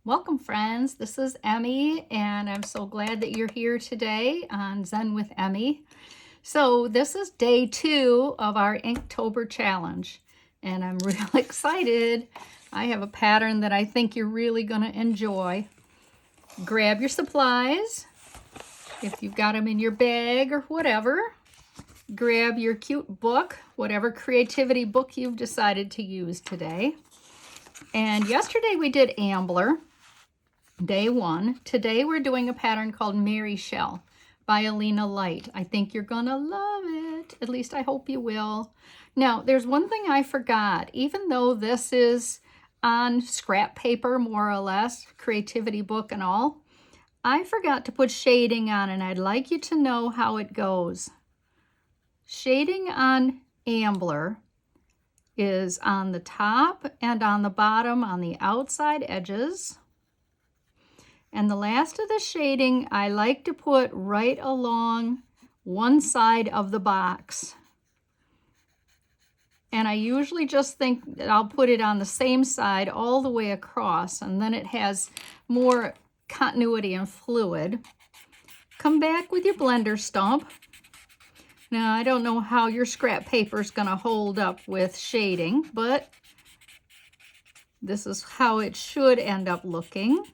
Welcome friends, this is Emmy and I'm so glad that you're here today on Zen with Emmy. So this is day 2 of our Inktober challenge and I'm real excited. I have a pattern that I think you're really going to enjoy. Grab your supplies, if you've got them in your bag or whatever. Grab your cute book, whatever creativity book you've decided to use today. And yesterday we did Ambler. Day 1. Today we're doing a pattern called Maryshel by Alena Light. I think you're gonna love it. At least I hope you will. Now, there's one thing I forgot. Even though this is on scrap paper, more or less, creativity book and all, I forgot to put shading on, and I'd like you to know how it goes. Shading on Ambler is on the top and on the bottom on the outside edges. And the last of the shading I like to put right along one side of the box. And I usually just think that I'll put it on the same side all the way across, and then it has more continuity and fluid. Come back with your blender stump. Now, I don't know how your scrap paper is going to hold up with shading, but this is how it should end up looking.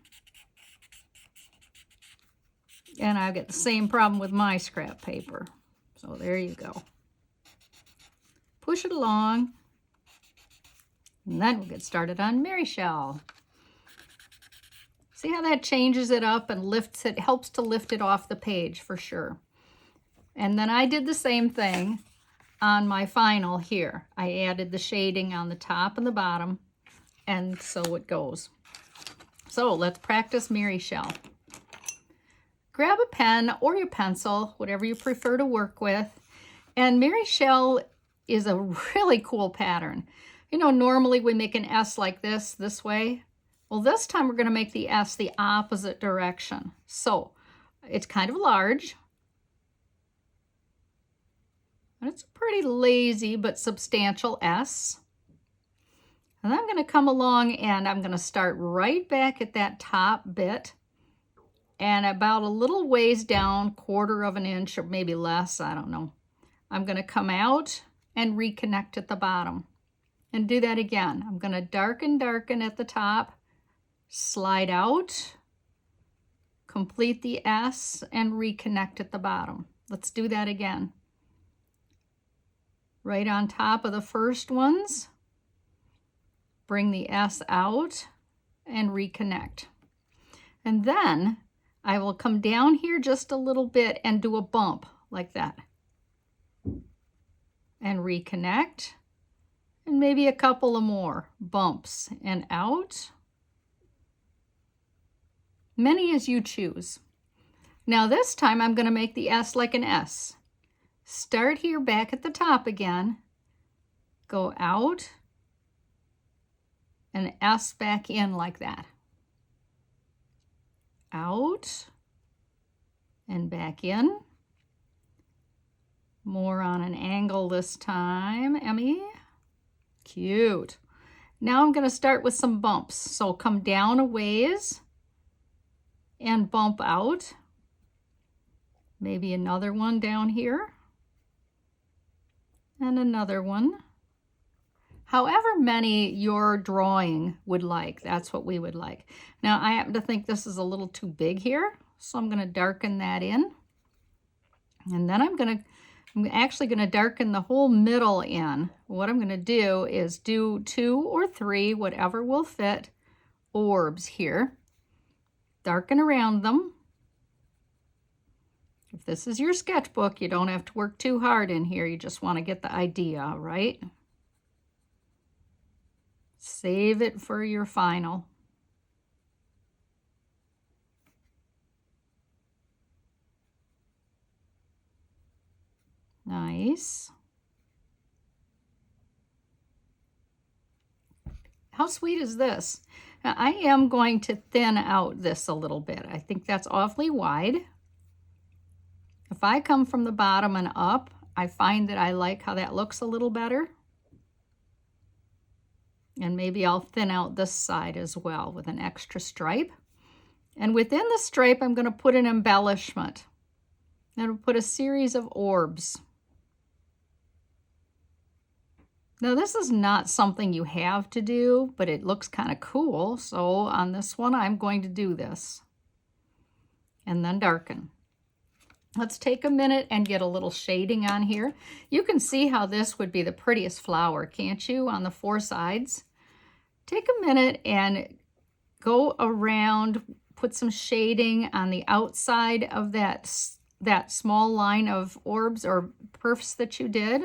And I've got the same problem with my scrap paper. So there you go. Push it along. And then we'll get started on Maryshel. See how that changes it up and lifts it, helps to lift it off the page for sure. And then I did the same thing on my final here. I added the shading on the top and the bottom, and so it goes. So let's practice Maryshel. Grab a pen or your pencil, whatever you prefer to work with. And Maryshel is a really cool pattern. You know, normally we make an S like this way. Well, this time we're going to make the S the opposite direction. So it's kind of large. And it's a pretty lazy but substantial S. And I'm going to come along and I'm going to start right back at that top bit. And about a little ways down, 1/4 of an inch or maybe less, I don't know, I'm going to come out and reconnect at the bottom. And do that again. I'm going to darken at the top, slide out, complete the S, and reconnect at the bottom. Let's do that again. Right on top of the first ones, bring the S out and reconnect. And then I will come down here just a little bit and do a bump like that. And reconnect. And maybe a couple of more bumps and out. Many as you choose. Now this time I'm going to make the S like an S. Start here back at the top again. Go out. And S back in like that. Out and back in. More on an angle this time, Emmy. Cute. Now I'm going to start with some bumps. So come down a ways and bump out. Maybe another one down here. And another one. However many your drawing would like, that's what we would like. Now, I happen to think this is a little too big here, so I'm going to darken that in. And then I'm actually going to darken the whole middle in. What I'm going to do is do 2 or 3, whatever will fit, orbs here. Darken around them. If this is your sketchbook, you don't have to work too hard in here. You just want to get the idea, right? Save it for your final. Nice. How sweet is this? Now, I am going to thin out this a little bit. I think that's awfully wide. If I come from the bottom and up, I find that I like how that looks a little better. And maybe I'll thin out this side as well with an extra stripe. And within the stripe, I'm going to put an embellishment. I'm going to put a series of orbs. Now this is not something you have to do, but it looks kind of cool. So on this one, I'm going to do this. And then darken. Let's take a minute and get a little shading on here. You can see how this would be the prettiest flower, can't you, on the 4 sides? Take a minute and go around, put some shading on the outside of that small line of orbs or perfs that you did.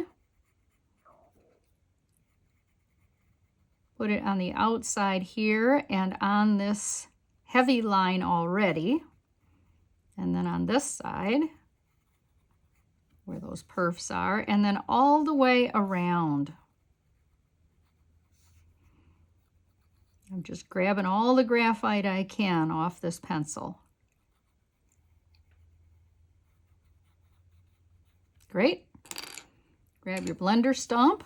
Put it on the outside here and on this heavy line already. And then on this side, where those perfs are, and then all the way around. I'm just grabbing all the graphite I can off this pencil. Great. Grab your blender stump.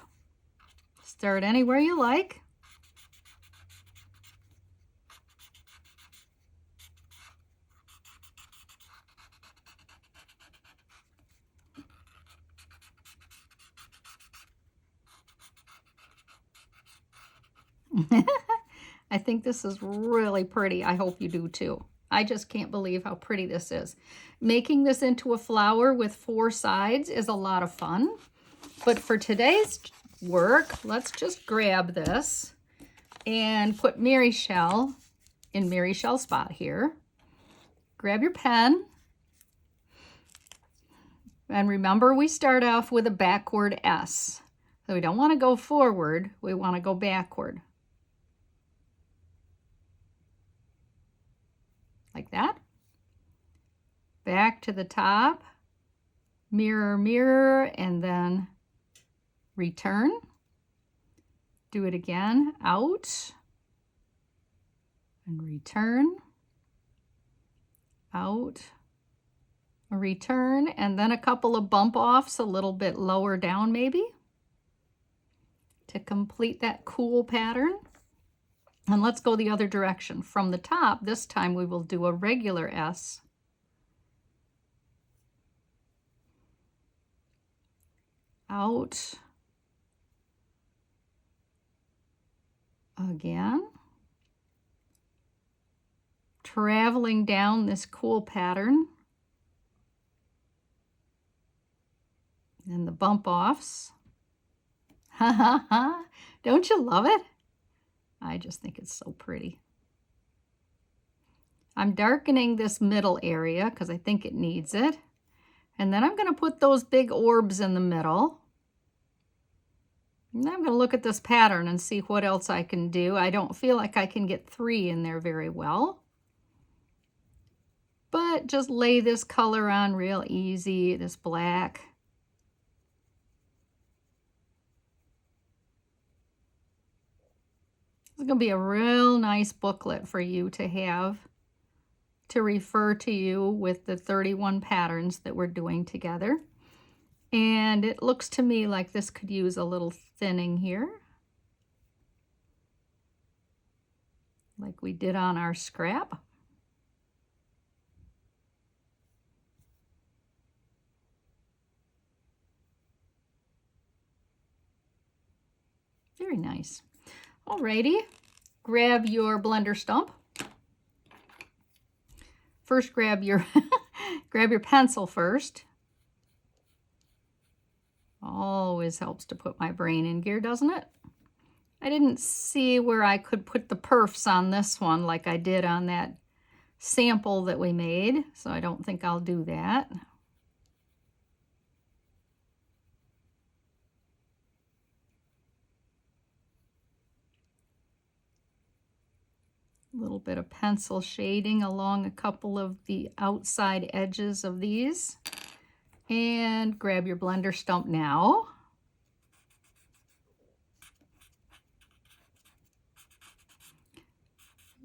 Start anywhere you like. I think this is really pretty. I hope you do too. I just can't believe how pretty this is. Making this into a flower with 4 sides is a lot of fun. But for today's work, let's just grab this and put Maryshel in Maryshel spot here. Grab your pen. And remember, we start off with a backward S. So we don't want to go forward, we want to go backward. Like that. Back to the top, mirror, mirror, and then return. Do it again, out, and return, out, return, and then a couple of bump offs a little bit lower down maybe to complete that cool pattern. And let's go the other direction. From the top, this time we will do a regular S. Out. Again. Traveling down this cool pattern. And the bump offs. Ha ha ha. Don't you love it? I just think it's so pretty. I'm darkening this middle area because I think it needs it. And then I'm going to put those big orbs in the middle. And I'm going to look at this pattern and see what else I can do. I don't feel like I can get 3 in there very well. But just lay this color on real easy, this black. It's going to be a real nice booklet for you to have to refer to you with the 31 patterns that we're doing together. And it looks to me like this could use a little thinning here, like we did on our scrap. Very nice. Alrighty, grab your blender stump. First, grab your grab your pencil first. Always helps to put my brain in gear, doesn't it? I didn't see where I could put the perfs on this one like I did on that sample that we made, so I don't think I'll do that. A little bit of pencil shading along a couple of the outside edges of these. And grab your blender stump now.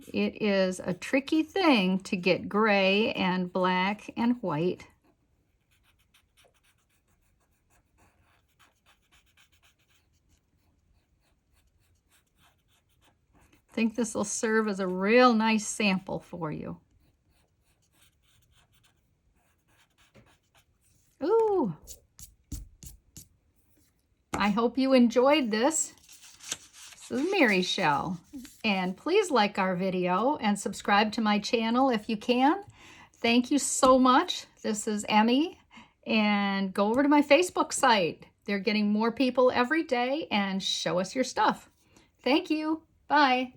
It is a tricky thing to get gray and black and white. think this will serve as a real nice sample for you. Ooh. I hope you enjoyed this. This is Maryshel. And please like our video and subscribe to my channel if you can. Thank you so much. This is Emmy. And go over to my Facebook site. They're getting more people every day, and show us your stuff. Thank you. Bye.